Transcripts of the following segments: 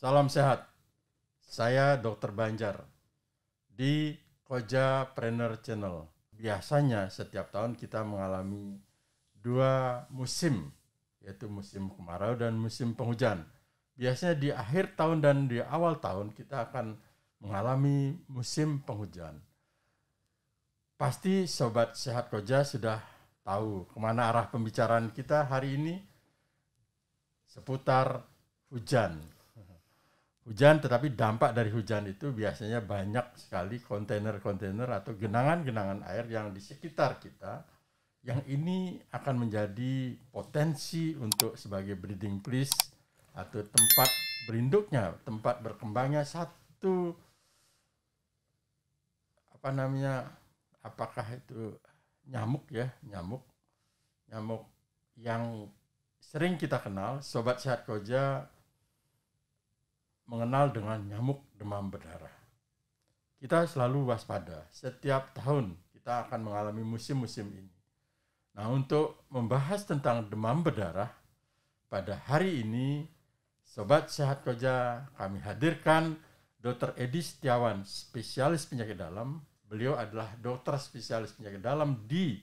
Salam sehat. Saya Dr. Banjar di Kojapreneur Channel. Biasanya setiap tahun kita mengalami dua musim, yaitu musim kemarau dan musim penghujan. Biasanya di akhir tahun dan di awal tahun kita akan mengalami musim penghujan. Pasti Sobat Sehat Koja sudah tahu kemana arah pembicaraan kita hari ini, seputar hujan. Hujan, tetapi dampak dari hujan itu biasanya banyak sekali kontainer-kontainer atau genangan-genangan air yang di sekitar kita, yang ini akan menjadi potensi untuk sebagai breeding place atau tempat berinduknya, tempat berkembangnya satu apakah itu nyamuk yang sering kita kenal. Sobat Sehat Koja mengenal dengan nyamuk demam berdarah. Kita selalu waspada. Setiap tahun kita akan mengalami musim-musim ini. Nah, untuk membahas tentang demam berdarah, pada hari ini Sobat Sehat Koja kami hadirkan Dr. Edi Setiawan, spesialis penyakit dalam. Beliau adalah dokter spesialis penyakit dalam di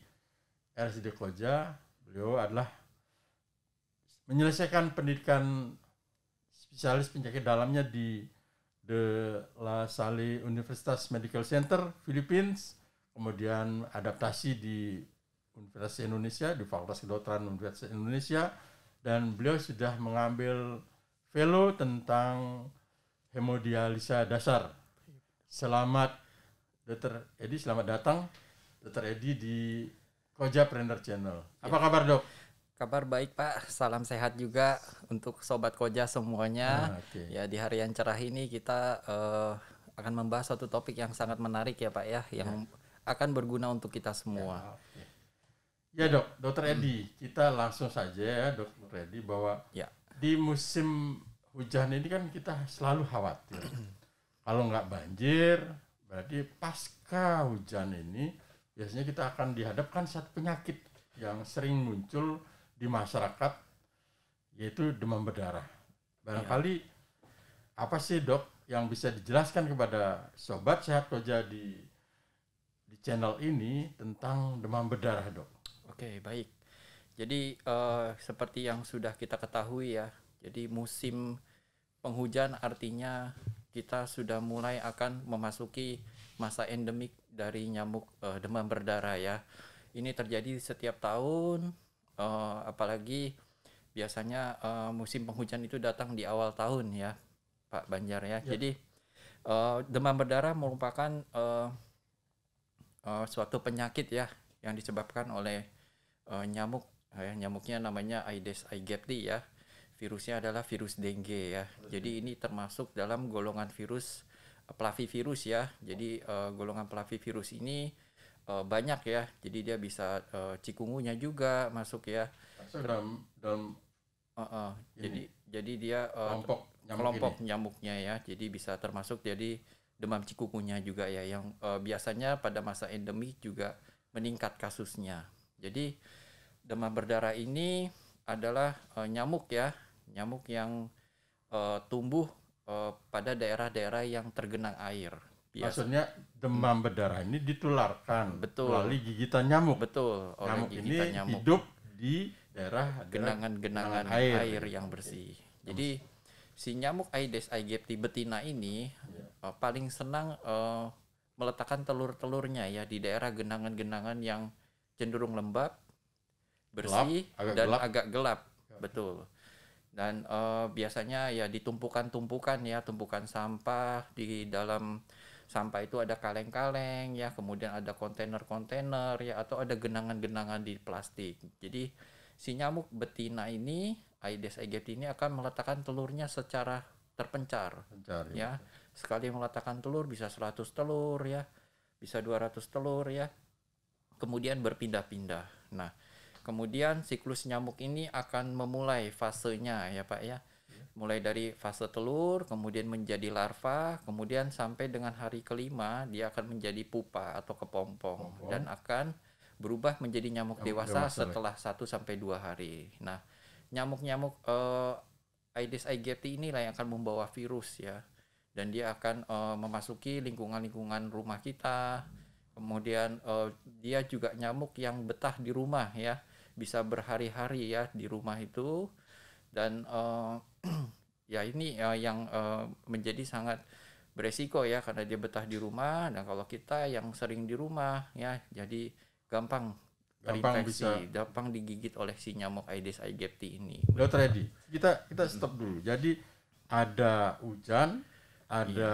RSUD Koja. Beliau adalah menyelesaikan pendidikan spesialis penyakit dalamnya di De La Salle Universitas Medical Center, Philippines. Kemudian adaptasi di Universitas Indonesia, di Fakultas Kedokteran Universitas Indonesia. Dan beliau sudah mengambil fellow tentang hemodialisa dasar. Selamat Dr. Edi, selamat datang Dr. Edi di Kojapreneur Channel. Apa kabar, Dok? Kabar baik Pak, salam sehat juga untuk Sobat Koja semuanya. Ya, di hari yang cerah ini kita akan membahas suatu topik yang sangat menarik ya Pak ya, yang akan berguna untuk kita semua. Ya Dok, Dr. Edi, kita langsung saja ya Dr. Edi, bahwa di musim hujan ini kan kita selalu khawatir. Kalau nggak banjir, berarti pasca hujan ini biasanya kita akan dihadapkan satu penyakit yang sering muncul di masyarakat, yaitu demam berdarah. Barangkali apa sih Dok yang bisa dijelaskan kepada Sobat Sehat Koja di channel ini tentang demam berdarah, Dok? Oke, baik. Jadi seperti yang sudah kita ketahui ya, jadi musim penghujan artinya kita sudah mulai akan memasuki masa endemik dari nyamuk demam berdarah ya. Ini terjadi setiap tahun. Apalagi biasanya musim penghujan itu datang di awal tahun ya Pak Banjar ya. Jadi demam berdarah merupakan suatu penyakit ya yang disebabkan oleh nyamuk. Nyamuknya namanya Aedes aegypti ya. Virusnya adalah virus dengue ya. Jadi ini termasuk dalam golongan virus flavivirus ya. Jadi golongan flavivirus ini banyak ya, jadi dia bisa cikungunya juga masuk ya. Jadi dia kelompok nyamuknya ya, jadi bisa termasuk jadi demam cikungunya juga ya, yang biasanya pada masa endemik juga meningkat kasusnya. Jadi demam berdarah ini adalah nyamuk yang tumbuh pada daerah-daerah yang tergenang air. Maksudnya demam berdarah ini ditularkan melalui gigitan nyamuk. Betul, oleh nyamuk gigitan ini nyamuk. Hidup di daerah genangan air yang bersih. Jadi si nyamuk Aedes aegypti betina ini paling senang meletakkan telur-telurnya ya di daerah genangan-genangan yang cenderung lembab, bersih, agak gelap. Betul. Dan biasanya ya tumpukan sampah. Di dalam sampah itu ada kaleng-kaleng ya, kemudian ada kontainer-kontainer ya, atau ada genangan-genangan di plastik. Jadi si nyamuk betina ini, Aedes aegypti ini, akan meletakkan telurnya secara terpencar ya. Sekali meletakkan telur bisa 100 telur ya, bisa 200 telur ya, kemudian berpindah-pindah. Nah, kemudian siklus nyamuk ini akan memulai fasenya ya Pak ya. Mulai dari fase telur, kemudian menjadi larva, kemudian sampai dengan hari kelima dia akan menjadi pupa atau kepompong dan akan berubah menjadi nyamuk dewasa setelah 1-2 hari. Nah, nyamuk-nyamuk Aedes aegypti inilah yang akan membawa virus ya, dan dia akan memasuki lingkungan rumah kita. Kemudian dia juga nyamuk yang betah di rumah ya, bisa berhari-hari ya di rumah itu. Dan ya ini yang menjadi sangat beresiko ya, karena dia betah di rumah. Dan kalau kita yang sering di rumah ya, jadi gampang terinfeksi, gampang digigit oleh si nyamuk Aedes aegypti ini. Dokter Edi, kita stop dulu. Jadi ada hujan, ada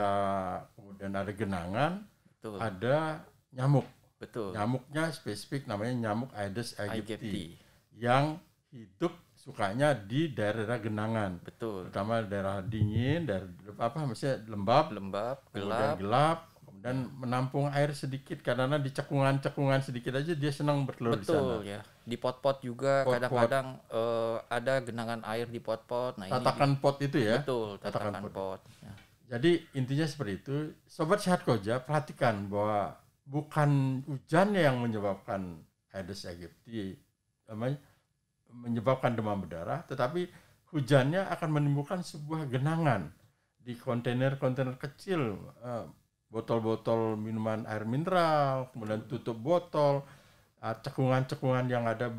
kemudian ada genangan, betul, ada nyamuk. Betul. Nyamuknya spesifik namanya nyamuk Aedes aegypti yang hidup sukanya di daerah genangan. Betul. Terutama daerah dingin, daerah maksudnya lembab, gelap. Dan menampung air sedikit, karena di cekungan sedikit aja dia senang bertelur di sana. Betul ya. Di pot-pot juga kadang-kadang ada genangan air di pot-pot. Nah, tatakan pot itu ya. Betul, tatakan pot. Ya. Jadi intinya seperti itu. Sobat Sehat Koja, perhatikan bahwa bukan hujannya yang menyebabkan Aedes aegypti, menyebabkan demam berdarah, tetapi hujannya akan menimbulkan sebuah genangan di kontainer-kontainer kecil, botol-botol minuman air mineral, kemudian tutup botol, cekungan-cekungan yang ada.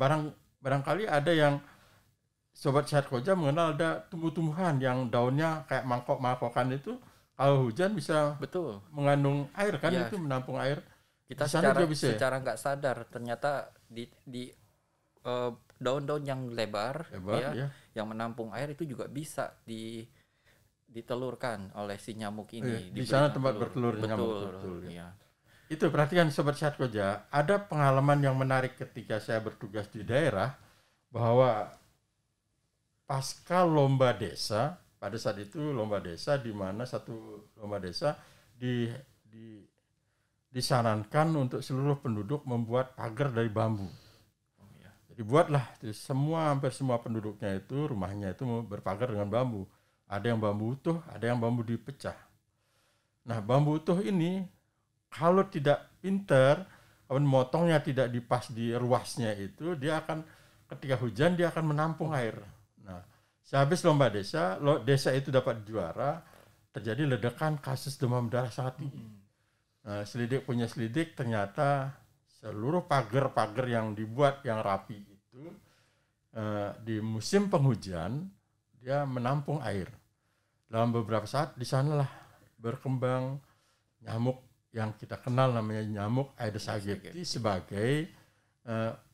Barangkali ada yang Sobat Sehat Koja mengenal ada tumbuh-tumbuhan yang daunnya kayak mangkok-mangkokan itu, kalau hujan bisa betul mengandung air kan ya, itu menampung air. Kita secara nggak sadar ternyata di daun-daun yang lebar ya, yang menampung air itu juga bisa ditelurkan oleh si nyamuk ini. Di sana tempat bertelur nyamuk. Betul. Ya. Itu perhatikan Sobat Sehat Koja, ada pengalaman yang menarik ketika saya bertugas di daerah, bahwa pasca lomba desa, pada saat itu lomba desa, di mana satu lomba desa disarankan untuk seluruh penduduk membuat pagar dari bambu. Jadi buatlah hampir semua penduduknya itu, rumahnya itu berpagar dengan bambu. Ada yang bambu utuh, ada yang bambu dipecah. Nah, bambu utuh ini kalau tidak pintar, kalau motongnya tidak dipas di ruasnya itu, dia akan ketika hujan dia akan menampung air. Nah, sehabis lomba desa itu dapat juara, terjadi ledakan kasus demam berdarah sangat tinggi. Nah, selidik ternyata seluruh pagar-pagar yang dibuat yang rapi itu di musim penghujan dia menampung air. Dalam beberapa saat di sanalah berkembang nyamuk yang kita kenal namanya nyamuk Aedes aegypti sebagai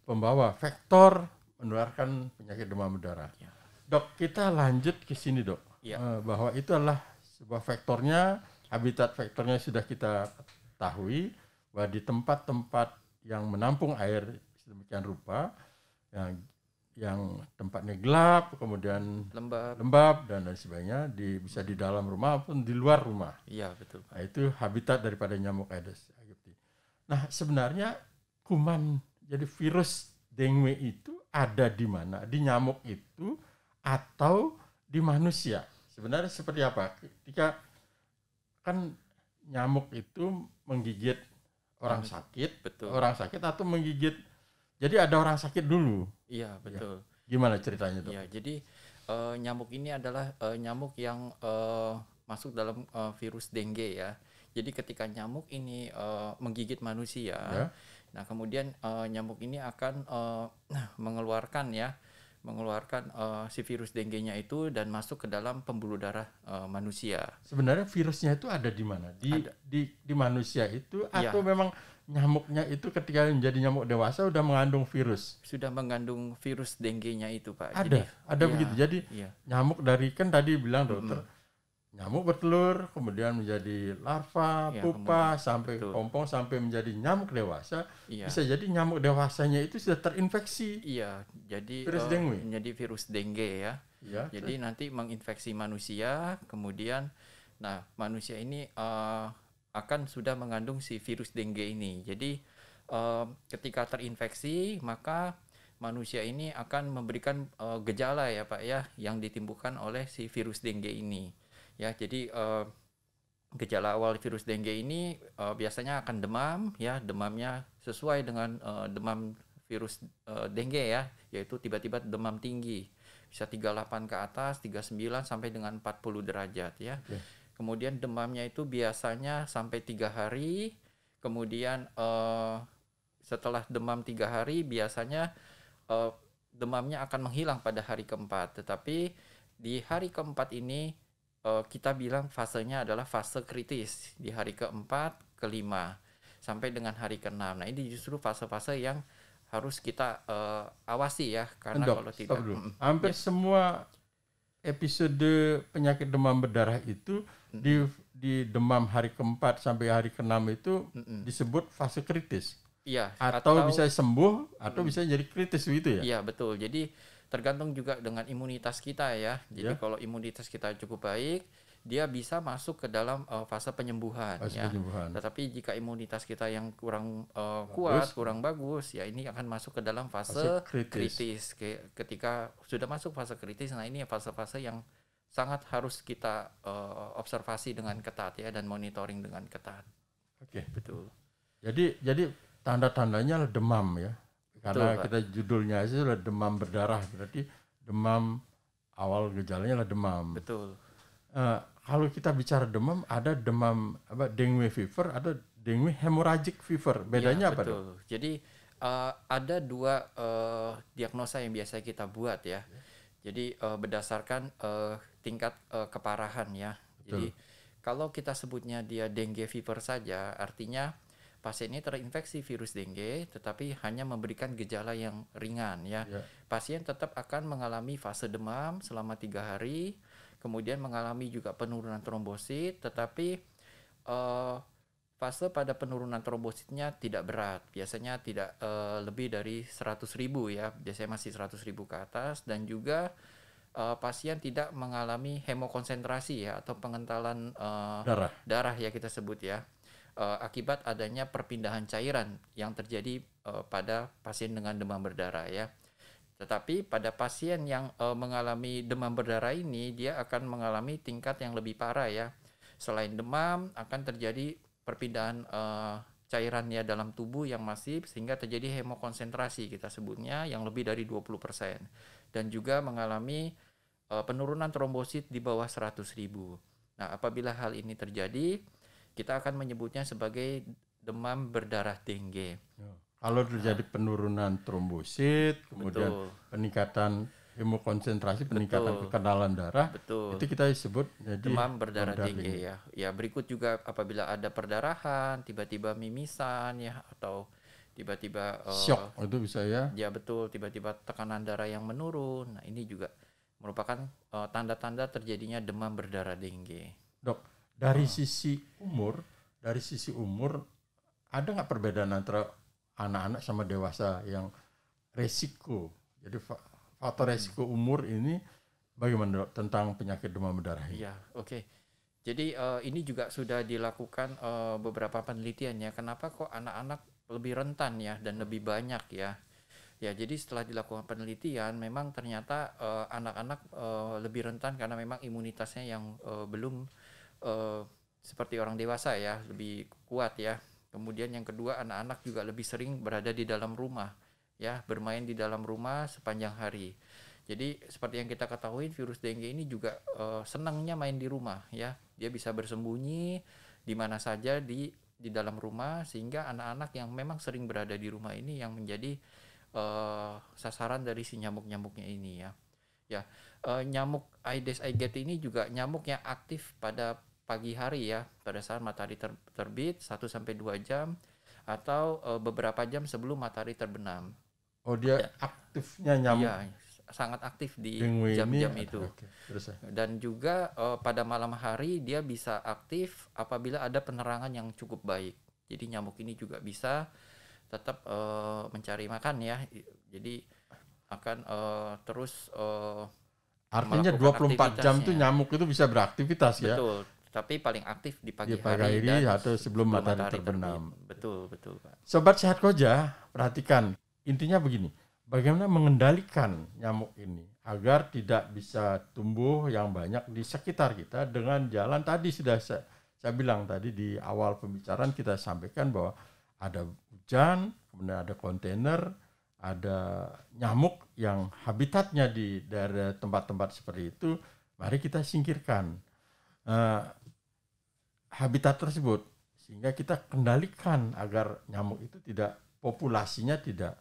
pembawa vektor menularkan penyakit demam berdarah. Ya. Dok, kita lanjut ke sini, Dok. Ya. Bahwa itu adalah sebuah vektornya, habitat vektornya sudah kita ketahui, bahwa di tempat-tempat yang menampung air sedemikian rupa, yang tempatnya gelap, kemudian lembab dan lain sebagainya, bisa di dalam rumah maupun di luar rumah. Iya, betul. Nah, itu habitat daripada nyamuk Aedes aegypti. Nah, sebenarnya kuman, jadi virus dengue itu ada di mana? Di nyamuk itu atau di manusia? Sebenarnya seperti apa? Ketika kan nyamuk itu menggigit orang sakit, betul. Orang sakit atau menggigit, jadi ada orang sakit dulu. Iya, betul. Ya. Gimana ceritanya, Dok? Iya, jadi nyamuk ini adalah nyamuk yang masuk dalam virus dengue ya. Jadi ketika nyamuk ini menggigit manusia, ya. Nah kemudian nyamuk ini akan mengeluarkan si virus dengue-nya itu dan masuk ke dalam pembuluh darah manusia. Sebenarnya virusnya itu ada di mana? Di manusia itu atau memang nyamuknya itu ketika menjadi nyamuk dewasa udah mengandung virus? Sudah mengandung virus dengue-nya itu, Pak. Ada begitu. Jadi nyamuk dari, kan tadi bilang dokter, nyamuk bertelur, kemudian menjadi larva, pupa, sampai kompong, sampai menjadi nyamuk dewasa. Bisa jadi nyamuk dewasanya itu sudah terinfeksi. Iya, jadi virus dengue. Menjadi virus dengue ya. Jadi nanti menginfeksi manusia, kemudian manusia ini akan sudah mengandung si virus dengue ini. Jadi ketika terinfeksi, maka manusia ini akan memberikan gejala ya Pak ya, yang ditimbulkan oleh si virus dengue ini. Ya, jadi gejala awal virus dengue ini biasanya akan demam ya, demamnya sesuai dengan demam virus dengue ya, yaitu tiba-tiba demam tinggi bisa 38 ke atas, 39 sampai dengan 40 derajat ya. Kemudian demamnya itu biasanya sampai 3 hari. Kemudian setelah demam 3 hari biasanya demamnya akan menghilang pada hari keempat. Tetapi di hari keempat ini kita bilang fasenya adalah fase kritis. Di hari keempat, kelima, sampai dengan hari keenam. Nah ini justru fase-fase yang harus kita awasi ya. Karena Dok, kalau tidak... hampir semua episode penyakit demam berdarah itu di demam hari keempat sampai hari keenam itu disebut fase kritis. Iya. Atau bisa sembuh atau bisa jadi kritis gitu ya. Iya betul. Jadi tergantung juga dengan imunitas kita ya. Jadi kalau imunitas kita cukup baik, dia bisa masuk ke dalam fase penyembuhan. Tetapi jika imunitas kita yang kurang kuat, kurang bagus, ya ini akan masuk ke dalam fase kritis. Ketika sudah masuk fase kritis, nah ini fase-fase yang sangat harus kita observasi dengan ketat ya, dan monitoring dengan ketat. Oke, betul. Jadi tanda-tandanya adalah demam ya. Karena kita judulnya itu adalah demam berdarah, berarti demam, awal gejalanya adalah demam. Betul. Kalau kita bicara demam, ada demam dengue fever, ada dengue hemorrhagic fever. Bedanya apa? Betul. Jadi ada dua diagnosa yang biasa kita buat ya. Jadi berdasarkan tingkat keparahan ya. Betul. Jadi kalau kita sebutnya dia dengue fever saja, artinya pasien ini terinfeksi virus dengue, tetapi hanya memberikan gejala yang ringan ya. Pasien tetap akan mengalami fase demam selama 3 hari, kemudian mengalami juga penurunan trombosit, tetapi fase pada penurunan trombositnya tidak berat, biasanya tidak lebih dari 100.000 ya, biasanya masih 100.000 ke atas, dan juga pasien tidak mengalami hemokonsentrasi ya, atau pengentalan darah ya kita sebut ya. Akibat adanya perpindahan cairan yang terjadi pada pasien dengan demam berdarah ya. Tetapi pada pasien yang mengalami demam berdarah ini, dia akan mengalami tingkat yang lebih parah ya. Selain demam, akan terjadi perpindahan cairannya dalam tubuh yang masif, sehingga terjadi hemokonsentrasi kita sebutnya yang lebih dari 20%. Dan juga mengalami penurunan trombosit di bawah 100.000. Nah, apabila hal ini terjadi, kita akan menyebutnya sebagai demam berdarah dengue. Kalau terjadi penurunan trombosit, kemudian peningkatan hemokonsentrasi, peningkatan kekenalan darah, itu kita sebut jadi demam berdarah dengue ya. Ya, berikut juga apabila ada perdarahan, tiba-tiba mimisan ya, atau tiba-tiba shock itu bisa ya. Ya betul, tiba-tiba tekanan darah yang menurun. Nah, ini juga merupakan tanda-tanda terjadinya demam berdarah dengue. Dok, dari sisi umur ada nggak perbedaan antara anak-anak sama dewasa yang resiko? Jadi faktor resiko umur ini bagaimana, Dok, tentang penyakit demam berdarah ini? Iya, oke. Jadi ini juga sudah dilakukan beberapa penelitian ya. Kenapa kok anak-anak lebih rentan ya dan lebih banyak ya? Ya, jadi setelah dilakukan penelitian, memang ternyata anak-anak lebih rentan karena memang imunitasnya yang belum seperti orang dewasa ya, lebih kuat ya. Kemudian yang kedua, anak-anak juga lebih sering berada di dalam rumah ya, bermain di dalam rumah sepanjang hari. Jadi seperti yang kita ketahui, virus dengue ini juga senangnya main di rumah ya. Dia bisa bersembunyi di mana saja di dalam rumah, sehingga anak-anak yang memang sering berada di rumah ini yang menjadi sasaran dari si nyamuk-nyamuknya ini ya. Ya, nyamuk Aedes aegypti ini juga nyamuk yang aktif pada pagi hari ya, pada saat matahari terbit 1-2 jam atau beberapa jam sebelum matahari terbenam. Oh, dia aktifnya nyamuk. Iya, sangat aktif di jam-jam itu. Dan juga pada malam hari dia bisa aktif apabila ada penerangan yang cukup baik. Jadi nyamuk ini juga bisa tetap mencari makan ya. Jadi akan terus artinya 24 jam tuh nyamuk itu bisa beraktivitas ya. Betul. Tapi paling aktif di pagi hari dan atau sebelum matahari terbenam. Betul, Pak. Sobat Sehat Koja, perhatikan. Intinya begini, bagaimana mengendalikan nyamuk ini agar tidak bisa tumbuh yang banyak di sekitar kita dengan jalan tadi sudah saya bilang tadi di awal pembicaraan, kita sampaikan bahwa ada hujan, kemudian ada kontainer, ada nyamuk yang habitatnya di daerah tempat-tempat seperti itu, mari kita singkirkan habitat tersebut sehingga kita kendalikan agar nyamuk itu tidak, populasinya tidak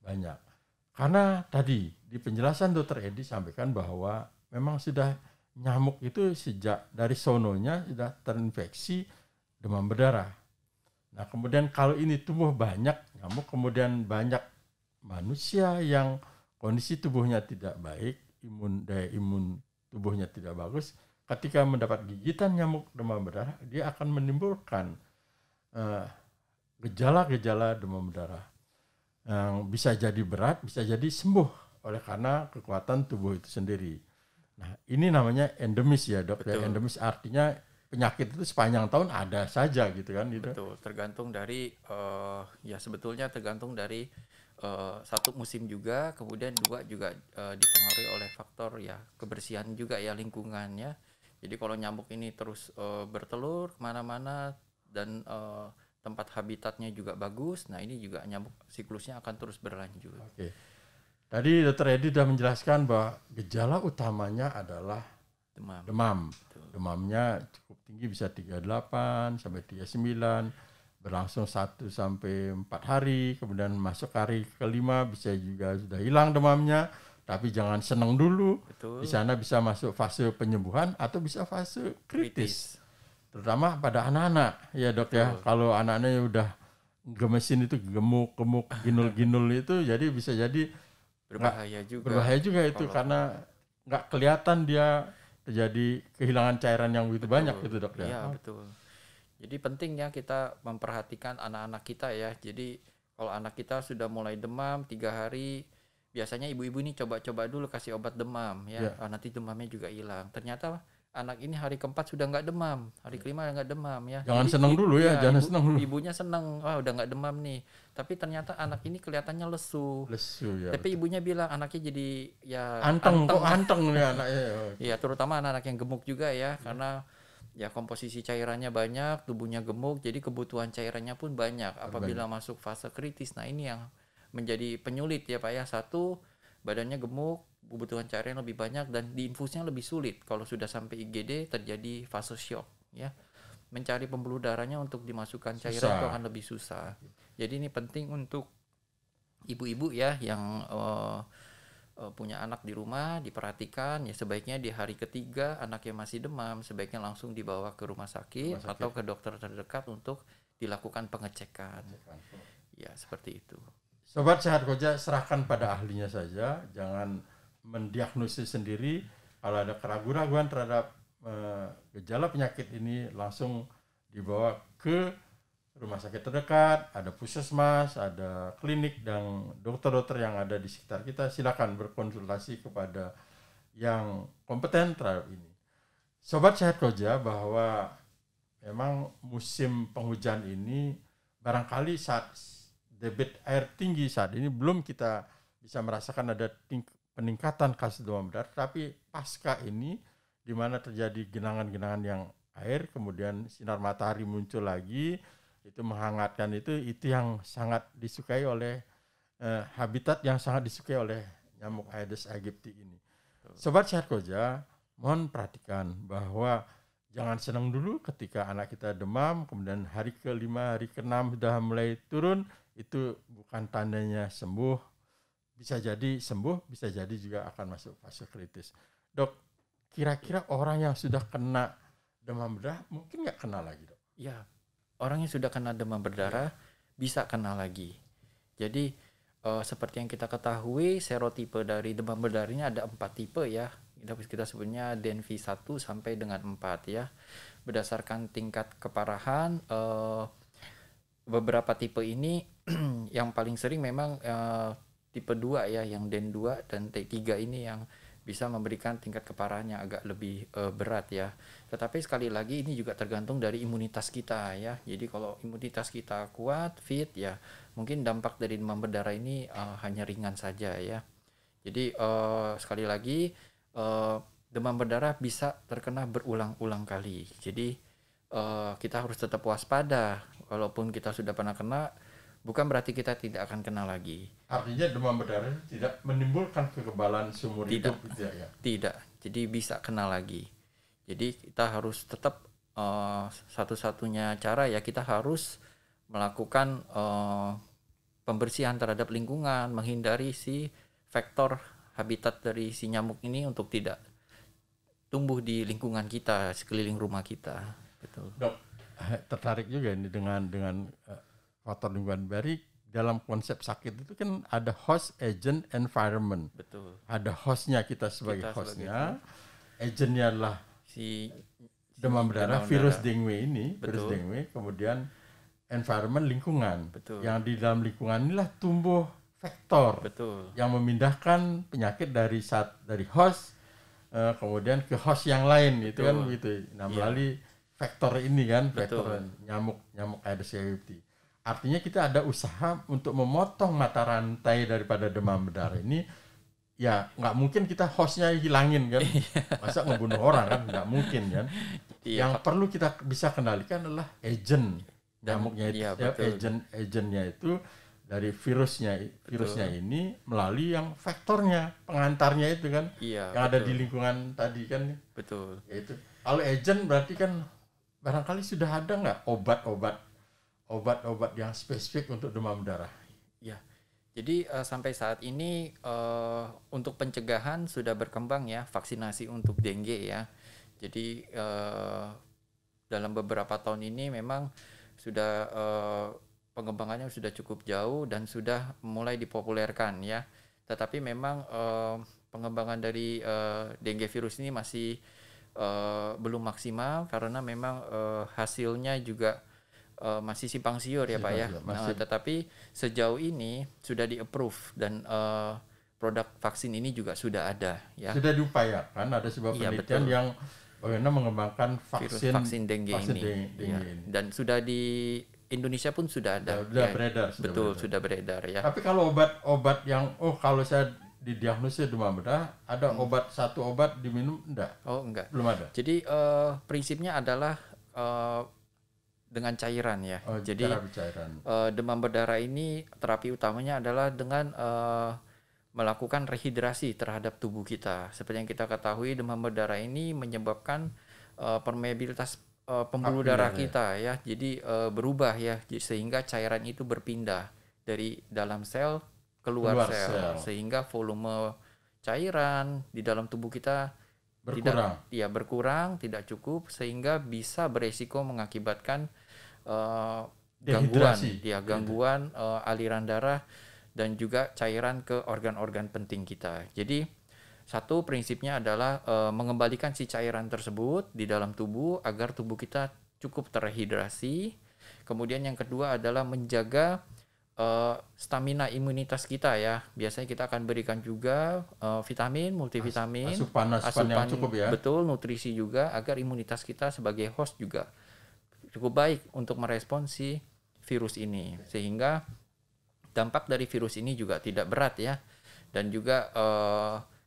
banyak. Karena tadi di penjelasan Dr. Edi sampaikan bahwa memang sudah nyamuk itu sejak dari sononya sudah terinfeksi demam berdarah. Nah kemudian kalau ini tumbuh banyak nyamuk, kemudian banyak manusia yang kondisi tubuhnya tidak baik, daya imun tubuhnya tidak bagus, ketika mendapat gigitan nyamuk demam berdarah, dia akan menimbulkan gejala-gejala demam berdarah yang bisa jadi berat, bisa jadi sembuh oleh karena kekuatan tubuh itu sendiri. Nah ini namanya endemis ya dok. Ya, endemis artinya penyakit itu sepanjang tahun ada saja gitu kan. Gitu. Betul, tergantung dari ya sebetulnya tergantung dari satu musim juga, kemudian dua juga dipengaruhi oleh faktor ya kebersihan juga ya lingkungannya. Jadi kalau nyamuk ini terus bertelur kemana-mana dan tempat habitatnya juga bagus, nah ini juga nyamuk siklusnya akan terus berlanjut. Oke. Tadi Dr. Edi sudah menjelaskan bahwa gejala utamanya adalah demam. Demamnya cukup tinggi, bisa 38 sampai 39, berlangsung 1 sampai 4 hari, kemudian masuk hari kelima bisa juga sudah hilang demamnya, tapi jangan senang dulu. Betul. Di sana bisa masuk fase penyembuhan atau bisa fase kritis. Terutama pada anak-anak ya dok. Betul. Ya. Kalau anak-anaknya udah gemesin itu, gemuk-gemuk, ginul-ginul itu, jadi bisa jadi berbahaya juga itu karena nggak kelihatan dia terjadi kehilangan cairan yang begitu banyak gitu dok ya. Iya betul. Jadi penting ya kita memperhatikan anak-anak kita ya. Jadi kalau anak kita sudah mulai demam 3 hari, biasanya ibu-ibu ini coba-coba dulu kasih obat demam ya. Nanti demamnya juga hilang. Ternyata anak ini hari keempat sudah nggak demam, hari kelima nggak demam ya. Jangan senang dulu ya, jangan senang dulu. Ibunya senang, wah udah nggak demam nih. Tapi ternyata anak ini kelihatannya lesu. Ya. Tapi ibunya bilang anaknya jadi ya anteng nih anaknya. Iya, terutama anak-anak yang gemuk juga ya, karena ya komposisi cairannya banyak, tubuhnya gemuk, jadi kebutuhan cairannya pun banyak. Apabila masuk fase kritis, nah ini yang menjadi penyulit ya Pak ya. Satu, badannya gemuk, kebutuhan cairan lebih banyak dan diinfusnya lebih sulit. Kalau sudah sampai IGD terjadi fase shock ya. Mencari pembuluh darahnya untuk dimasukkan cairan itu akan lebih susah. Jadi ini penting untuk ibu-ibu ya yang punya anak di rumah, diperhatikan ya, sebaiknya di hari ketiga anaknya masih demam, sebaiknya langsung dibawa ke rumah sakit atau ke dokter terdekat untuk dilakukan pengecekan. Ya seperti itu. Sobat Sehat Koja, serahkan pada ahlinya saja, jangan mendiagnosis sendiri. Kalau ada keraguan-keraguan terhadap gejala penyakit ini, langsung dibawa ke rumah sakit terdekat, ada puskesmas, ada klinik dan dokter-dokter yang ada di sekitar kita. Silakan berkonsultasi kepada yang kompeten terhadap ini. Sobat Sehat Koja, bahwa memang musim penghujan ini barangkali saat debit air tinggi saat ini belum kita bisa merasakan ada peningkatan kasus demam berdarah, tapi pasca ini di mana terjadi genangan-genangan yang air, kemudian sinar matahari muncul lagi, itu menghangatkan, itu yang sangat disukai oleh habitat yang sangat disukai oleh nyamuk Aedes aegypti ini. Sobat Sehat Koja, mohon perhatikan bahwa jangan senang dulu ketika anak kita demam, kemudian hari ke-5, hari ke-6 sudah mulai turun, itu bukan tandanya sembuh. Bisa jadi sembuh, bisa jadi juga akan masuk fase kritis. Dok, kira-kira orang yang sudah kena demam berdarah mungkin nggak kena lagi dok? Ya, orang yang sudah kena demam berdarah bisa kena lagi. Jadi seperti yang kita ketahui, serotipe dari demam berdarah ini ada 4 tipe ya. Kita sebutnya DNV 1 sampai dengan 4 ya. Berdasarkan tingkat keparahan, beberapa tipe ini yang paling sering memang tipe 2 ya, yang DEN 2 dan T3 ini yang bisa memberikan tingkat keparahan yang agak lebih berat ya. Tetapi sekali lagi ini juga tergantung dari imunitas kita ya. Jadi kalau imunitas kita kuat, fit ya, mungkin dampak dari demam berdarah ini hanya ringan saja ya. Jadi sekali lagi demam berdarah bisa terkena berulang-ulang kali. Jadi kita harus tetap waspada. Walaupun kita sudah pernah kena, bukan berarti kita tidak akan kena lagi. Artinya demam berdarah tidak menimbulkan kekebalan seumur hidup gitu ya? Tidak, jadi bisa kena lagi. Jadi kita harus tetap satu-satunya cara ya kita harus melakukan pembersihan terhadap lingkungan, menghindari si faktor habitat dari si nyamuk ini untuk tidak tumbuh di lingkungan kita, sekeliling rumah kita. Betul. Dok, tertarik juga ini dengan faktor lingkungan. Dari dalam konsep sakit itu kan ada host, agent, environment. Betul. Ada hostnya kita sebagai hostnya, agentnya adalah si demam berdarah, virus dengue ini, betul. Virus dengue, kemudian environment lingkungan. Betul. Yang di dalam lingkungan inilah tumbuh faktor betul. yang memindahkan penyakit dari host kemudian ke host yang lain, betul. Itu kan begitu. Nah, melalui faktor ini kan, faktor nyamuk Aedes aegypti. Artinya kita ada usaha untuk memotong mata rantai daripada demam berdarah ini. Ya nggak mungkin kita hostnya hilangin kan, masa ngebunuh orang kan, nggak mungkin kan. Yang perlu kita bisa kendalikan adalah agent nyamuknya itu, agentnya itu dari virusnya ini melalui yang faktornya, pengantarnya itu kan, yang ada di lingkungan tadi kan. Betul. Yaitu kalau agent berarti kan barangkali sudah ada nggak obat-obat yang spesifik untuk demam berdarah? Ya, jadi sampai saat ini untuk pencegahan sudah berkembang ya vaksinasi untuk dengue ya. Jadi dalam beberapa tahun ini memang sudah pengembangannya sudah cukup jauh dan sudah mulai dipopulerkan ya. Tetapi memang pengembangan dari dengue virus ini masih belum maksimal karena memang hasilnya juga masih simpang siur ya Pak ya. Tetapi sejauh ini sudah di-approve dan produk vaksin ini juga sudah ada ya. Sudah diupayakan, ada sebuah penelitian yang bagaimana mengembangkan vaksin dengue ini. Dan sudah di Indonesia pun sudah ada. Sudah beredar. Sudah beredar ya. Tapi kalau obat yang kalau saya didiagnosis demam berdarah, ada satu obat diminum enggak? Oh enggak. Belum ada. Jadi prinsipnya adalah dengan cairan ya. Jadi demam berdarah ini terapi utamanya adalah dengan melakukan rehidrasi terhadap tubuh kita. Seperti yang kita ketahui demam berdarah ini menyebabkan permeabilitas pembuluh darah kita ya. Jadi berubah ya sehingga cairan itu berpindah dari dalam sel keluar sel sehingga volume cairan di dalam tubuh kita berkurang, tidak cukup sehingga bisa beresiko mengakibatkan gangguan aliran darah dan juga cairan ke organ-organ penting kita. Jadi satu prinsipnya adalah mengembalikan si cairan tersebut di dalam tubuh agar tubuh kita cukup terhidrasi. Kemudian yang kedua adalah menjaga stamina imunitas kita ya. Biasanya kita akan berikan juga vitamin, multivitamin, asupan yang cukup ya. Betul, nutrisi juga agar imunitas kita sebagai host juga cukup baik untuk merespons si virus ini sehingga dampak dari virus ini juga tidak berat ya. Dan juga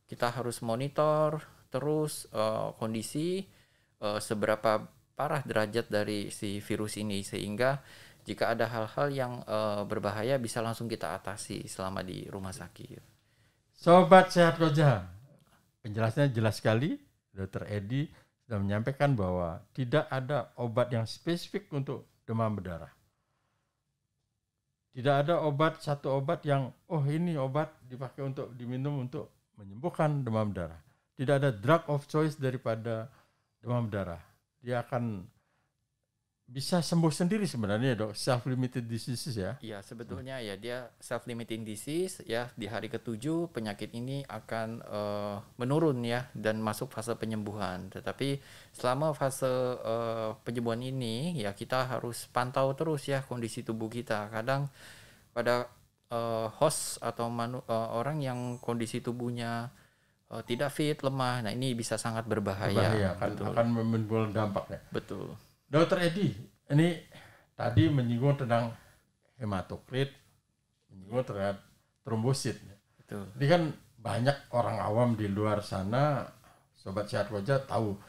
kita harus monitor terus kondisi seberapa parah derajat dari si virus ini sehingga jika ada hal-hal yang berbahaya bisa langsung kita atasi selama di rumah sakit. Sobat Sehat Koja, penjelasannya jelas sekali. Dr. Edi sudah menyampaikan bahwa tidak ada obat yang spesifik untuk demam berdarah. Tidak ada satu obat yang ini obat dipakai untuk diminum untuk menyembuhkan demam berdarah. Tidak ada drug of choice daripada demam berdarah. Dia akan bisa sembuh sendiri sebenarnya dok, self-limited disease ya. Iya sebetulnya ya dia self-limiting disease ya, di hari ke-7 penyakit ini akan menurun ya dan masuk fase penyembuhan. Tetapi selama fase penyembuhan ini ya kita harus pantau terus ya kondisi tubuh kita. Kadang pada host atau orang yang kondisi tubuhnya tidak fit, lemah, nah ini bisa sangat berbahaya. Akan menimbulkan dampaknya. Betul. Dokter Edi, ini tadi menyinggung tentang hematokrit, menyinggung terhadap trombosit. Betul. Ini kan banyak orang awam di luar sana, Sobat Sehat Koja tahu,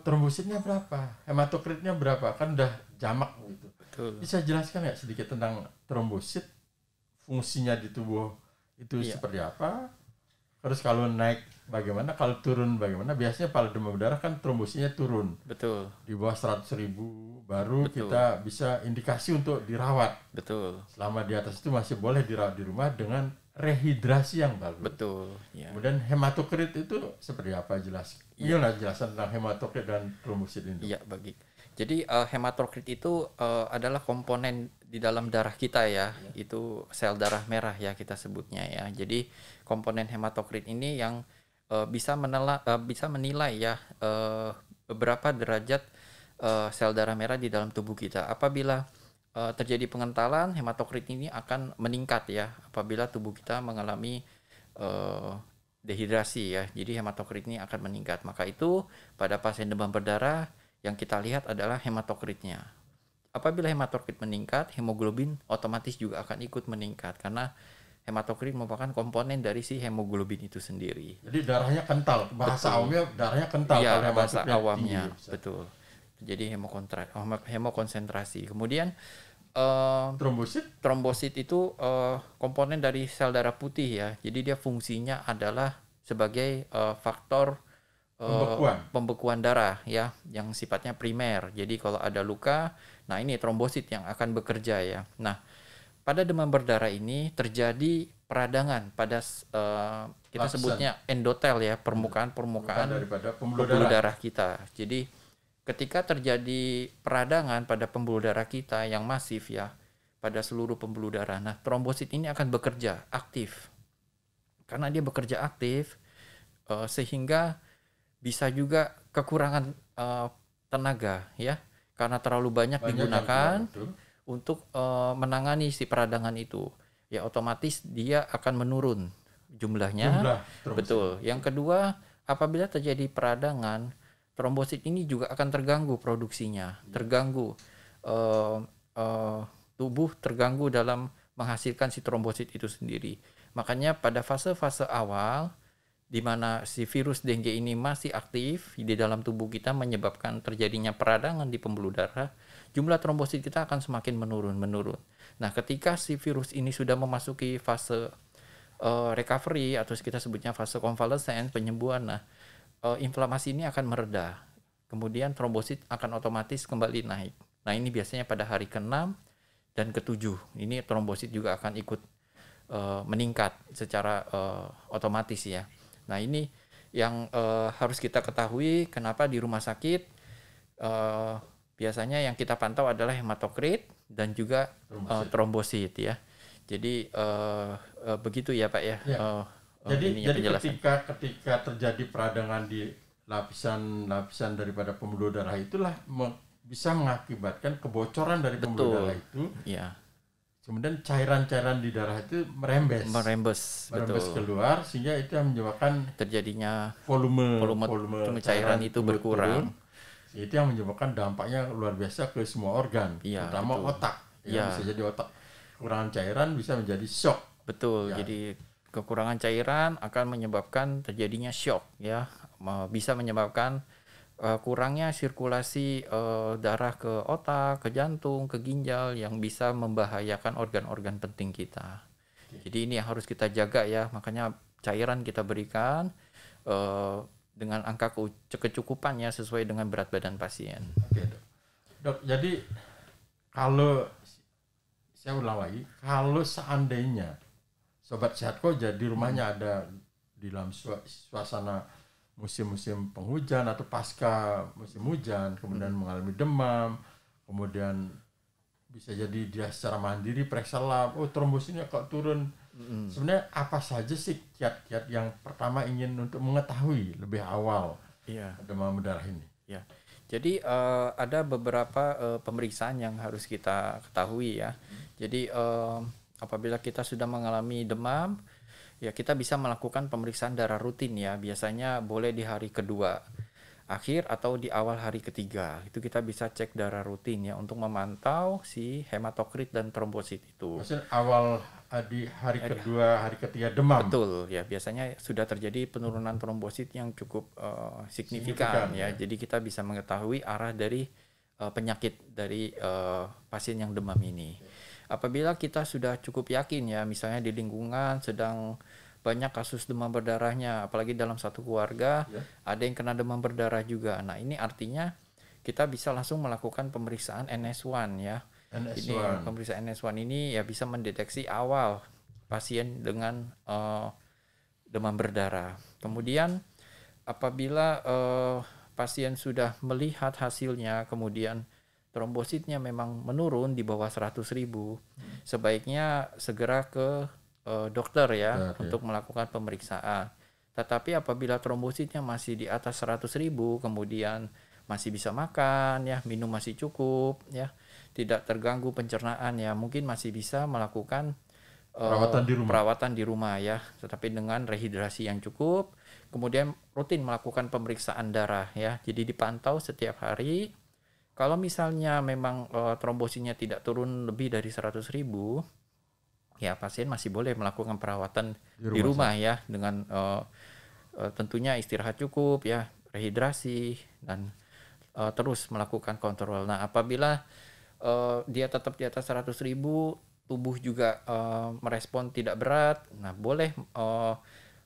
trombositnya berapa, hematokritnya berapa, kan udah jamak gitu. Betul. Bisa jelaskan nggak sedikit tentang trombosit, fungsinya di tubuh itu seperti apa? Terus kalau naik bagaimana, kalau turun bagaimana? Biasanya pada demam berdarah kan trombositnya turun. Betul. Di bawah 100.000 baru kita bisa indikasi untuk dirawat. Betul. Selama di atas itu masih boleh dirawat di rumah dengan rehidrasi yang bagus. Betul. Ya. Kemudian hematokrit itu seperti apa jelas? Iya jelasan tentang hematokrit dan trombosit ini. Iya, Jadi hematokrit itu adalah komponen di dalam darah kita ya. Itu sel darah merah ya kita sebutnya ya. Jadi komponen hematokrit ini yang bisa menilai ya beberapa derajat sel darah merah di dalam tubuh kita. Apabila terjadi pengentalan, hematokrit ini akan meningkat ya apabila tubuh kita mengalami dehidrasi ya. Jadi hematokrit ini akan meningkat. Maka itu pada pasien demam berdarah yang kita lihat adalah hematokritnya. Apabila hematokrit meningkat, hemoglobin otomatis juga akan ikut meningkat karena hematokrit merupakan komponen dari si hemoglobin itu sendiri. Jadi darahnya kental. Bahasa awamnya darahnya kental. Iya, bahasa awamnya tinggi, betul. Jadi hemokonsentrasi. Kemudian trombosit itu komponen dari sel darah putih ya. Jadi dia fungsinya adalah sebagai faktor pembekuan darah ya yang sifatnya primer. Jadi kalau ada luka, nah ini trombosit yang akan bekerja ya. Nah, pada demam berdarah ini terjadi peradangan pada kita sebutnya endotel ya, permukaan daripada pembuluh darah kita. Jadi ketika terjadi peradangan pada pembuluh darah kita yang masif ya, pada seluruh pembuluh darah. Nah, trombosit ini akan bekerja aktif. Karena dia bekerja aktif sehingga bisa juga kekurangan tenaga ya karena terlalu banyak digunakan untuk menangani si peradangan itu ya, otomatis dia akan menurun jumlahnya. Betul. Yang kedua, apabila terjadi peradangan, trombosit ini juga akan terganggu produksinya, terganggu tubuh terganggu dalam menghasilkan si trombosit itu sendiri. Makanya pada fase-fase awal di mana si virus dengue ini masih aktif di dalam tubuh kita menyebabkan terjadinya peradangan di pembuluh darah, jumlah trombosit kita akan semakin menurun. Nah, ketika si virus ini sudah memasuki fase recovery atau kita sebutnya fase konvalesen, penyembuhan, nah inflamasi ini akan mereda. Kemudian trombosit akan otomatis kembali naik. Nah, ini biasanya pada hari ke-6 dan ke-7. Ini trombosit juga akan ikut meningkat secara otomatis ya. Nah, ini yang harus kita ketahui kenapa di rumah sakit biasanya yang kita pantau adalah hematokrit dan juga trombosit ya. Jadi begitu ya Pak ya. Jadi ketika terjadi peradangan di lapisan daripada pembuluh darah itulah bisa mengakibatkan kebocoran dari pembuluh darah itu. Iya. Kemudian cairan-cairan di darah itu merembes keluar sehingga itu yang menyebabkan terjadinya volume cairan itu berkurang. Itu yang menyebabkan dampaknya luar biasa ke semua organ, terutama otak. Bisa jadi otak kekurangan cairan bisa menjadi shock. Betul. Ya. Jadi kekurangan cairan akan menyebabkan terjadinya shock ya. Bisa menyebabkan kurangnya sirkulasi darah ke otak, ke jantung, ke ginjal yang bisa membahayakan organ-organ penting kita. Jadi ini yang harus kita jaga ya, makanya cairan kita berikan dengan angka kecukupannya sesuai dengan berat badan pasien. Oke, Dok. Jadi kalau saya ulang lagi, kalau seandainya Sobat Sehatko jadi rumahnya ada di dalam suasana musim-musim penghujan atau pasca musim hujan, kemudian mengalami demam, kemudian bisa jadi dia secara mandiri periksa lab, trombositnya kok turun. Sebenarnya apa saja sih kiat-kiat yang pertama ingin untuk mengetahui lebih awal demam berdarah ini? Ya. Jadi ada beberapa pemeriksaan yang harus kita ketahui ya. Jadi apabila kita sudah mengalami demam, ya kita bisa melakukan pemeriksaan darah rutin ya. Biasanya boleh di hari kedua akhir atau di awal hari ketiga. Itu kita bisa cek darah rutin ya untuk memantau si hematokrit dan trombosit itu. Maksudnya awal di hari kedua, hari ketiga demam. Betul ya. Biasanya sudah terjadi penurunan trombosit yang cukup signifikan ya. Jadi kita bisa mengetahui arah dari penyakit dari pasien yang demam ini. Apabila kita sudah cukup yakin ya, misalnya di lingkungan sedang banyak kasus demam berdarahnya, apalagi dalam satu keluarga ada yang kena demam berdarah juga. Nah, ini artinya kita bisa langsung melakukan pemeriksaan NS1 ya. Ini pemeriksaan NS1 ini ya bisa mendeteksi awal pasien dengan demam berdarah. Kemudian apabila pasien sudah melihat hasilnya, kemudian trombositnya memang menurun di bawah 100.000, sebaiknya segera ke dokter ya untuk melakukan pemeriksaan. Tetapi apabila trombositnya masih di atas 100.000, kemudian masih bisa makan ya, minum masih cukup ya, tidak terganggu pencernaan ya, mungkin masih bisa melakukan perawatan di rumah ya, tetapi dengan rehidrasi yang cukup, kemudian rutin melakukan pemeriksaan darah ya, jadi dipantau setiap hari. Kalau misalnya memang trombositnya tidak turun lebih dari 100.000, ya pasien masih boleh melakukan perawatan di rumah ya, dengan tentunya istirahat cukup ya, rehidrasi, dan terus melakukan kontrol. Nah, apabila dia tetap di atas 100.000, tubuh juga merespon tidak berat, nah boleh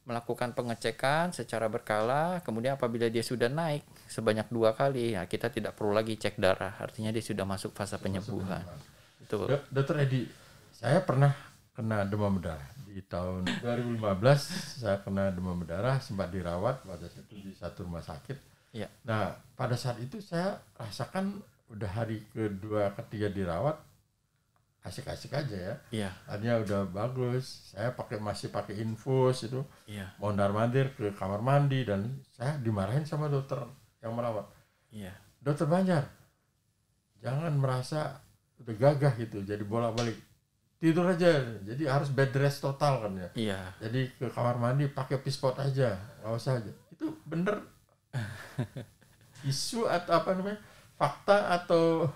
melakukan pengecekan secara berkala. Kemudian apabila dia sudah naik sebanyak 2 kali, ya kita tidak perlu lagi cek darah, artinya dia sudah masuk fase penyembuhan. Betul. Dokter Edi, saya pernah kena demam berdarah di tahun 2015. Saya kena demam berdarah, sempat dirawat pada saat itu di satu rumah sakit. Ya. Nah, pada saat itu saya rasakan udah hari kedua ketiga dirawat asik-asik aja ya. Iya. Artinya udah bagus. Saya masih pakai infus itu. Iya. Mondar-mandir ke kamar mandi dan saya dimarahin sama dokter yang merawat. Iya. Dokter Banjar, jangan merasa udah gagah gitu, jadi bolak-balik. Tidur aja. Jadi harus bed rest total kan ya. Iya. Jadi ke kamar mandi pakai pispot aja, nggak usah aja. Itu bener isu atau apa namanya? Fakta atau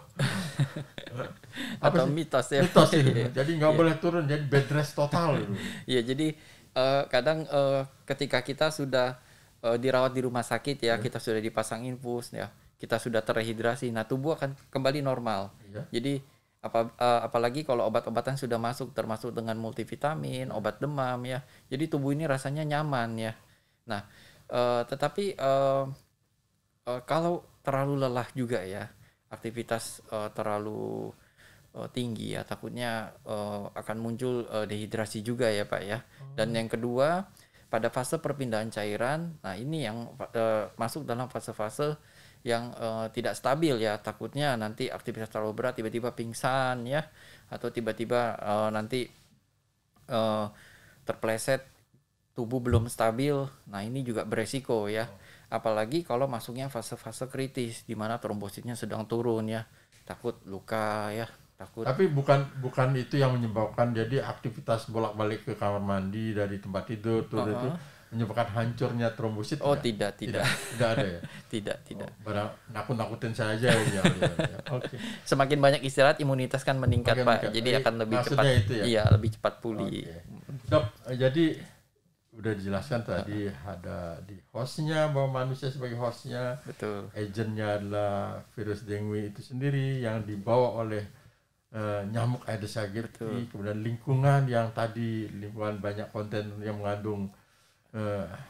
mitos ya. Mitos itu. Jadi nggak boleh turun, jadi bed rest total gitu. Iya, jadi kadang ketika kita sudah dirawat di rumah sakit ya, kita sudah dipasang infus ya, kita sudah terhidrasi, nah tubuh akan kembali normal. Jadi apalagi kalau obat-obatan sudah masuk, termasuk dengan multivitamin, obat demam ya, jadi tubuh ini rasanya nyaman ya. Nah, tetapi kalau terlalu lelah juga ya, aktivitas terlalu tinggi ya, takutnya akan muncul dehidrasi juga ya Pak ya. Dan yang kedua, pada fase perpindahan cairan, nah ini yang masuk dalam fase-fase yang tidak stabil ya, takutnya nanti aktivitas terlalu berat tiba-tiba pingsan ya, atau tiba-tiba nanti terpleset, tubuh belum stabil. Nah ini juga beresiko ya, apalagi kalau masuknya fase-fase kritis di mana trombositnya sedang turun ya, takut luka ya, takut. Tapi bukan itu yang menyebabkan jadi aktivitas bolak-balik ke kamar mandi dari tempat tidur itu menyebabkan hancurnya trombosit. Tidak ada ya. tidak. Barang nakut-nakutin saja ya. Oke. Semakin banyak istirahat, imunitas kan meningkat Pak. Jadi akan lebih cepat. Itu ya? Iya, lebih cepat pulih. Dok, jadi udah dijelaskan tadi ada di hostnya, bahwa manusia sebagai hostnya. Betul. Agentnya adalah virus dengue itu sendiri yang dibawa oleh nyamuk Aedes aegypti. Kemudian lingkungan yang tadi, lingkungan banyak konten yang mengandung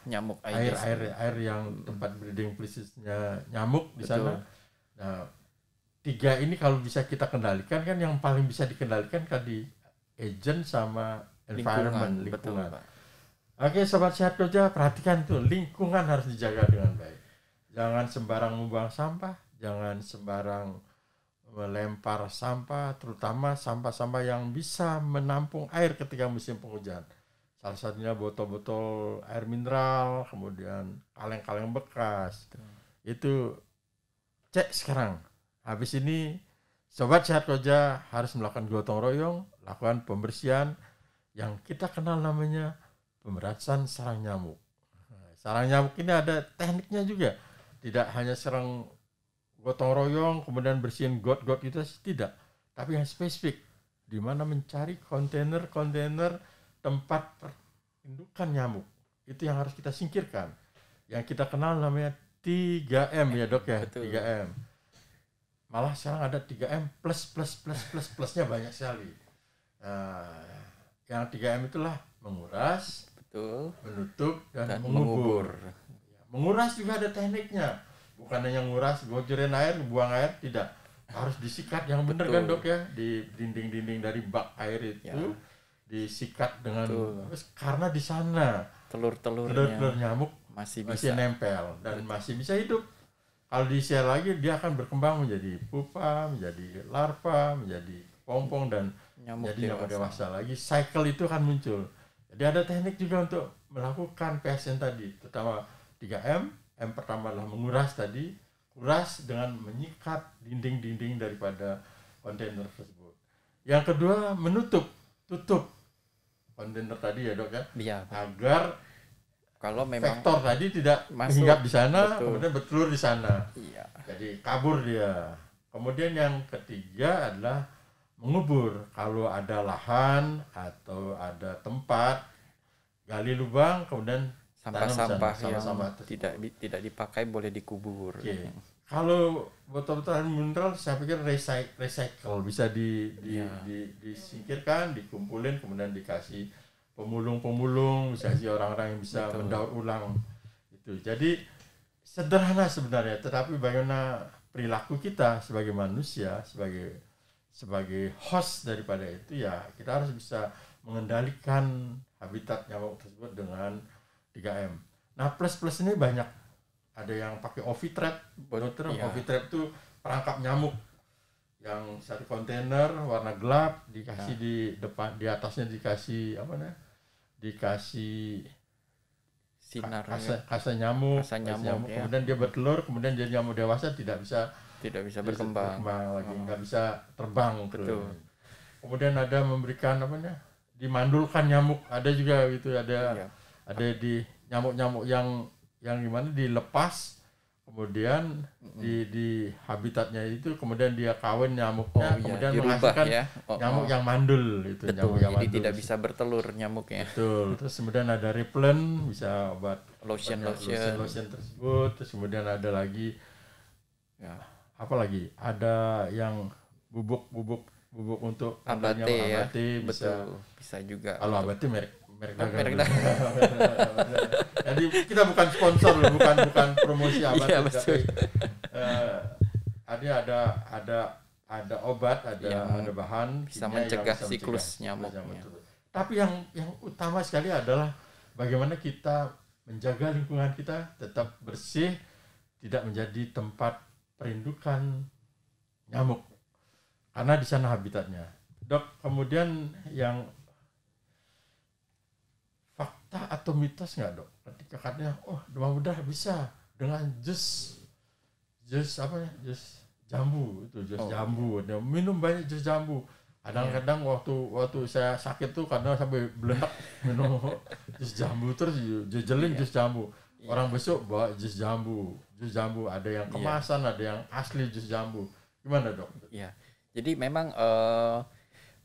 nyamuk air yang tempat breeding places-nya nyamuk di sana. Nah, 3 ini kalau bisa kita kendalikan, kan yang paling bisa dikendalikan tadi agent sama environment, lingkungan. Oke, sobat sehat kerja, perhatikan tuh, lingkungan harus dijaga dengan baik. Jangan sembarang membuang sampah, jangan sembarang melempar sampah, terutama sampah-sampah yang bisa menampung air ketika musim penghujan. Salah satunya botol-botol air mineral, kemudian kaleng-kaleng bekas. Itu cek sekarang. Habis ini sobat sehat kerja harus melakukan gotong royong, lakukan pembersihan yang kita kenal namanya pemberatasan sarang nyamuk. Sarang nyamuk ini ada tekniknya juga. Tidak hanya serang gotong royong kemudian bersihin got-got itu tidak, tapi yang spesifik, di mana mencari kontainer tempat indukan nyamuk. Itu yang harus kita singkirkan. Yang kita kenal namanya 3M ya Dok ya. Betul. 3M. malah sekarang ada 3M plusnya banyak sekali. Yang 3M itulah menguras, betul, menutup dan mengubur. Menguras juga ada tekniknya, bukan hanya nguras, bocorin air, buang air, tidak, harus disikat yang benar kan Dok ya, di dinding-dinding dari bak air itu disikat dengan karena di sana telur nyamuk masih nempel dan masih bisa hidup. Kalau di-share lagi dia akan berkembang menjadi pupa, menjadi larva, menjadi pompong dan jadi nyamuk dewasa lagi. Cycle itu akan muncul. Jadi ada teknik juga untuk melakukan PSN tadi, terutama 3M. M pertama adalah menguras tadi, kuras dengan menyikat dinding-dinding daripada kontainer tersebut. Yang kedua tutup kontainer tadi ya Dok ya, agar kalau memang vektor tadi tidak hinggap di sana, kemudian bertelur di sana. Iya. Jadi kabur dia. Kemudian yang ketiga adalah mengubur. Kalau ada lahan atau ada tempat, gali lubang, kemudian sampah-sampah yang tidak dipakai boleh dikubur. Okay. Kalau botol-botol mineral, saya pikir recycle bisa disingkirkan, dikumpulin, kemudian dikasih pemulung, misalnya orang-orang yang bisa mendaur ulang itu. Jadi sederhana sebenarnya, tetapi bagaimana perilaku kita sebagai manusia, sebagai host daripada itu ya, kita harus bisa mengendalikan habitat nyamuk tersebut dengan 3M. Nah, plus ini banyak. Ada yang pakai Ovitrap, Ovitrap itu perangkap nyamuk yang satu kontainer warna gelap, dikasih di depan, di atasnya dikasih dikasih sinar kasa nyamuk, kemudian dia bertelur, kemudian jadi nyamuk dewasa tidak bisa berkembang lagi, nggak bisa terbang. Betul. Kemudian ada memberikan dimandulkan nyamuk, ada juga gitu, ada di nyamuk-nyamuk yang gimana dilepas, kemudian di habitatnya itu, kemudian dia kawin nyamuknya, kemudian menghasilkan nyamuk yang mandul itu. Betul, nyamuk yang jadi tidak bisa bertelur nyamuknya. Betul. Terus kemudian ada repellent, bisa obat lotion tersebut. Terus kemudian ada lagi apa lagi? Ada yang bubuk untuk abate bisa juga. Kalau abate merek dagang. Jadi kita bukan sponsor, bukan promosi abate. Iya, betul. Ada obat, ada bahan bisa mencegah siklus nyamuk. Tapi yang utama sekali adalah bagaimana kita menjaga lingkungan kita tetap bersih, tidak menjadi tempat perindukan nyamuk, karena di sana habitatnya. Dok, kemudian yang fakta atau mitos nggak Dok? Ketika katanya, demam berdarah bisa dengan jus jambu itu, jambu. Minum banyak jus jambu. Kadang-kadang waktu saya sakit tuh kadang sampai belenak minum jus jambu terus jejelin jus jambu. Orang besok bawa jus jambu. Ada yang kemasan, ada yang asli jus jambu. Gimana Dok? Iya. Jadi memang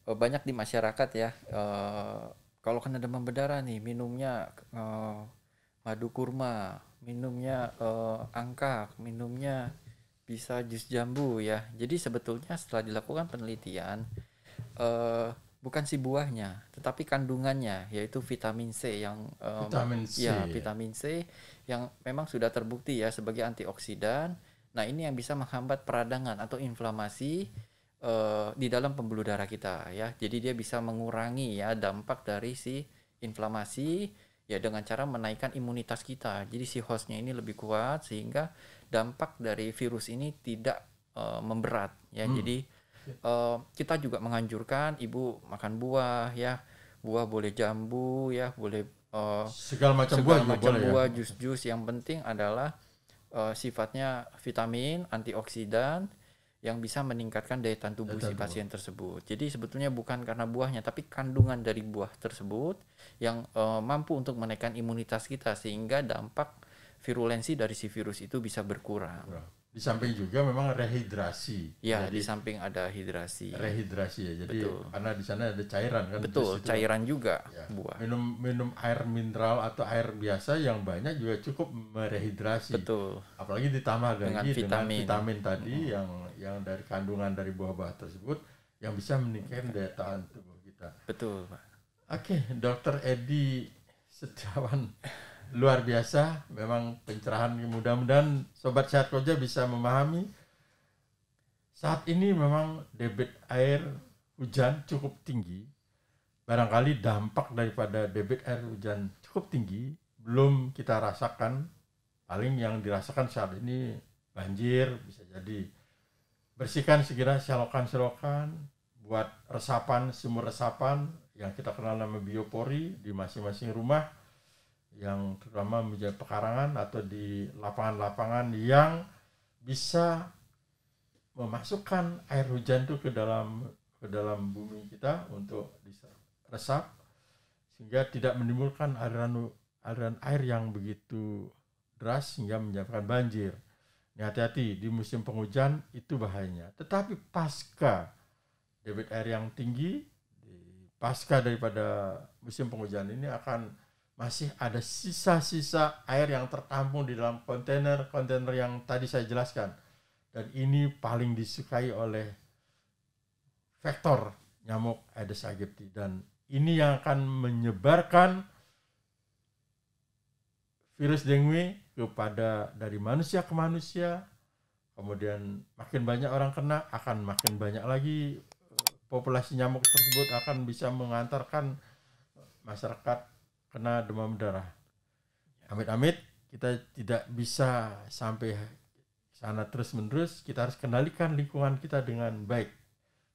banyak di masyarakat ya. Kalau kena demam berdarah nih, minumnya madu kurma, minumnya angka, minumnya bisa jus jambu ya. Jadi sebetulnya setelah dilakukan penelitian, bukan si buahnya, tetapi kandungannya, yaitu vitamin C yang vitamin C yang memang sudah terbukti ya sebagai antioksidan. Nah, ini yang bisa menghambat peradangan atau inflamasi di dalam pembuluh darah kita ya. Jadi dia bisa mengurangi ya dampak dari si inflamasi ya dengan cara menaikkan imunitas kita. Jadi si hostnya ini lebih kuat sehingga dampak dari virus ini tidak memberat ya. Jadi kita juga menganjurkan ibu makan buah ya. Buah boleh jambu ya, boleh segala macam buah, jus-jus. Yang penting adalah sifatnya vitamin, antioksidan yang bisa meningkatkan daya tahan tubuh si pasien tersebut. Jadi sebetulnya bukan karena buahnya, tapi kandungan dari buah tersebut yang mampu untuk menaikkan imunitas kita sehingga dampak virulensi dari si virus itu bisa berkurang. Di samping juga memang rehidrasi. Ya, di samping ada hidrasi. Rehidrasi ya. Jadi karena di sana ada cairan kan. Betul, cairan juga ya. Buah. Minum air mineral atau air biasa yang banyak juga cukup merehidrasi. Betul. Apalagi ditambah lagi dengan vitamin tadi yang dari kandungan dari buah-buah tersebut yang bisa meningkatkan daya tahan tubuh kita. Betul, Pak. Oke, Dr. Edi Setiawan, luar biasa. Memang pencerahan, mudah-mudahan Sobat Sehat Koja bisa memahami. Saat ini memang debit air hujan cukup tinggi. Barangkali dampak daripada debit air hujan cukup tinggi belum kita rasakan. Paling yang dirasakan saat ini banjir, bisa jadi. Bersihkan segera selokan-selokan, buat resapan, sumur resapan yang kita kenal nama biopori di masing-masing rumah, yang terutama menjadi pekarangan atau di lapangan-lapangan yang bisa memasukkan air hujan itu ke dalam bumi kita untuk diresap, sehingga tidak menimbulkan aliran air yang begitu deras sehingga menyebabkan banjir. Ini hati-hati, di musim penghujan itu bahayanya. Tetapi pasca debit air yang tinggi, pasca daripada musim penghujan ini akan masih ada sisa-sisa air yang tertampung di dalam kontainer yang tadi saya jelaskan. Dan ini paling disukai oleh vektor nyamuk Aedes aegypti. Dan ini yang akan menyebarkan virus dengue kepada dari manusia ke manusia. Kemudian makin banyak orang kena, akan makin banyak lagi populasi nyamuk tersebut akan bisa mengantarkan masyarakat kena demam berdarah. Amit-amit kita tidak bisa sampai sana terus-menerus. Kita harus kendalikan lingkungan kita dengan baik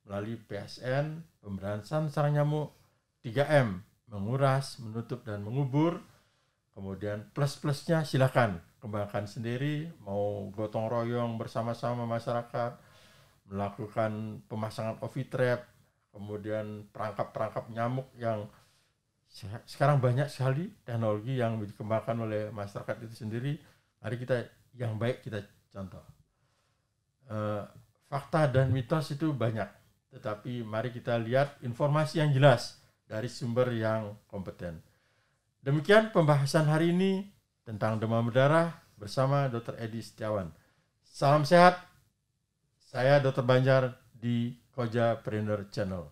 melalui PSN, pemberantasan sarang nyamuk, 3M, menguras, menutup, dan mengubur. Kemudian plus-plusnya silakan kembangkan sendiri, mau gotong royong bersama-sama masyarakat, melakukan pemasangan OV trap, kemudian perangkap-perangkap nyamuk yang sekarang banyak sekali teknologi yang dikembangkan oleh masyarakat itu sendiri. Mari kita yang baik kita contoh. Fakta dan mitos itu banyak, tetapi mari kita lihat informasi yang jelas dari sumber yang kompeten. Demikian pembahasan hari ini tentang demam berdarah bersama Dr. Edi Setiawan. Salam sehat. Saya Dr. Banjar di Koja Trainer Channel.